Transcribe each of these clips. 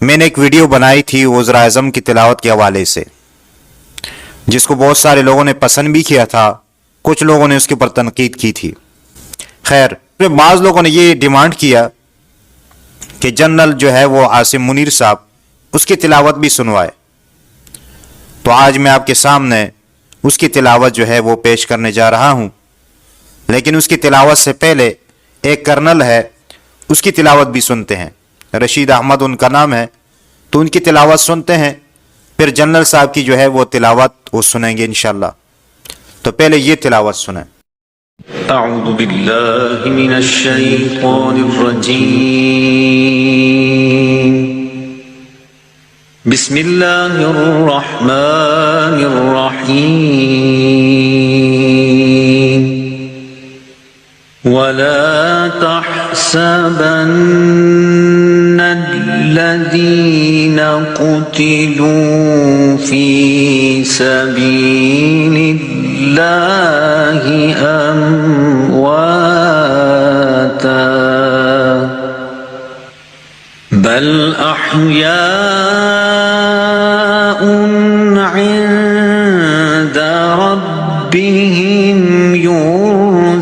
میں نے ایک ویڈیو بنائی تھی وزراء اعظم کی تلاوت کے حوالے سے، جس کو بہت سارے لوگوں نے پسند بھی کیا تھا، کچھ لوگوں نے اس کے اوپر تنقید کی تھی۔ خیر، بعض لوگوں نے یہ ڈیمانڈ کیا کہ جنرل جو ہے وہ عاصم منیر صاحب اس کی تلاوت بھی سنوائے، تو آج میں آپ کے سامنے اس کی تلاوت جو ہے وہ پیش کرنے جا رہا ہوں۔ لیکن اس کی تلاوت سے پہلے ایک کرنل ہے، اس کی تلاوت بھی سنتے ہیں، رشید احمد ان کا نام ہے، تو ان کی تلاوت سنتے ہیں، پھر جنرل صاحب کی جو ہے وہ تلاوت وہ سنیں گے انشاءاللہ۔ تو پہلے یہ تلاوت سنیں۔ اعوذ باللہ من الشیطان الرجیم، بسم اللہ الرحمن الرحیم، ولا تحسبن الذين قتلوا في سبيل الله أمواتا بل أحياء عند ربهم يرزقون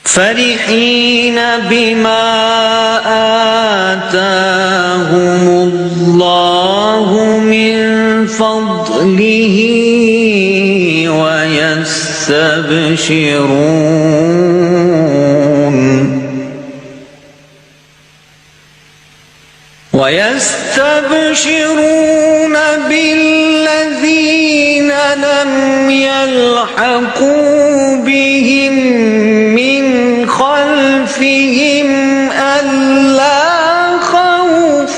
فرحين بما آتاهم الله من فضله ويستبشرون بالذين لم يلحقوا بهم من خلفهم ألا خوف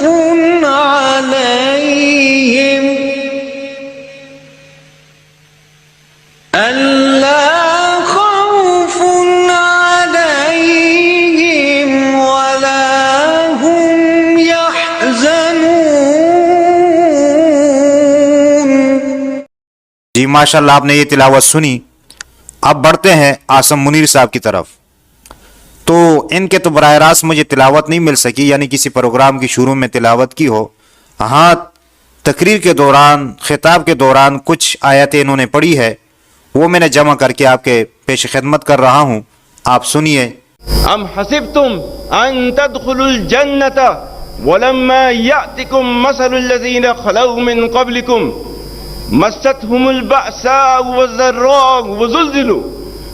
عليهم ولا هم يحزنون۔ جی ماشاءاللہ، آپ نے یہ تلاوت سنی۔ اب بڑھتے ہیں عاصم منیر صاحب کی طرف۔ تو ان کے تو براہ راست مجھے تلاوت نہیں مل سکی، یعنی کسی پروگرام کی شروع میں تلاوت کی ہو۔ ہاں، تقریر کے دوران، خطاب کے دوران کچھ آیتیں انہوں نے پڑھی ہے، وہ میں نے جمع کر کے آپ کے پیش خدمت کر رہا ہوں، آپ سنیے۔ ام حسبتم ان تدخلوا الجنة ولما يأتكم مثل الذين خلوا من قبلكم مستهم البأساء والضراء وزلزلوا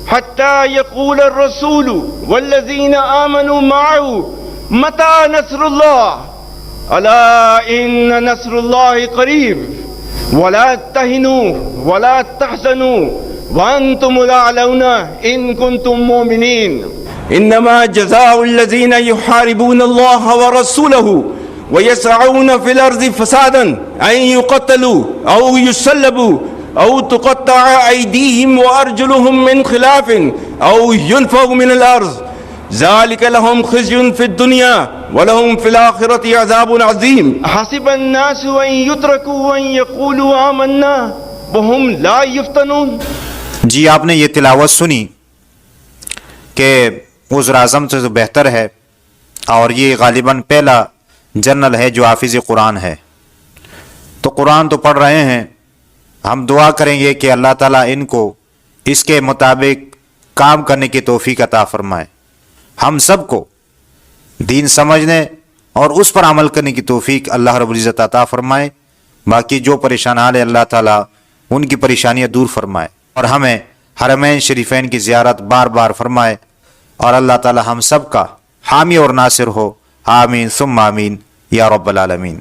حتى يقول الرسول والذين آمنوا معه متى نصر الله ألا إن نصر الله قريب ولا تهنوا ولا تحزنوا وأنتم الأعلون إن كنتم مؤمنين إنما جزاء الذين يحاربون الله ورسوله ويسعون في الأرض فسادا أن يقتلوا أو يسلبوا أو تقطع أيديهم وأرجلهم من خلاف أو ينفوا من الأرض ذلك لهم خزي في الدنيا ولهم في الآخرة عذاب عظيم حسب الناس أن يتركوا أن يقولوا آمنا وهم لا يفتنون۔ جی آپ نے یہ تلاوت سنی کہ وزراء اعظم سے تو بہتر ہے، اور یہ غالباً پہلا جنرل ہے جو حافظ قرآن ہے۔ تو قرآن تو پڑھ رہے ہیں، ہم دعا کریں گے کہ اللہ تعالیٰ ان کو اس کے مطابق کام کرنے کی توفیق عطا فرمائے، ہم سب کو دین سمجھنے اور اس پر عمل کرنے کی توفیق اللہ رب العزت عطا فرمائے۔ باقی جو پریشان حال ہے اللہ تعالیٰ ان کی پریشانیاں دور فرمائے، اور ہمیں حرمین شریفین کی زیارت بار بار فرمائے، اور اللہ تعالیٰ ہم سب کا حامی اور ناصر ہو۔ آمین ثم آمین یا رب العالمین۔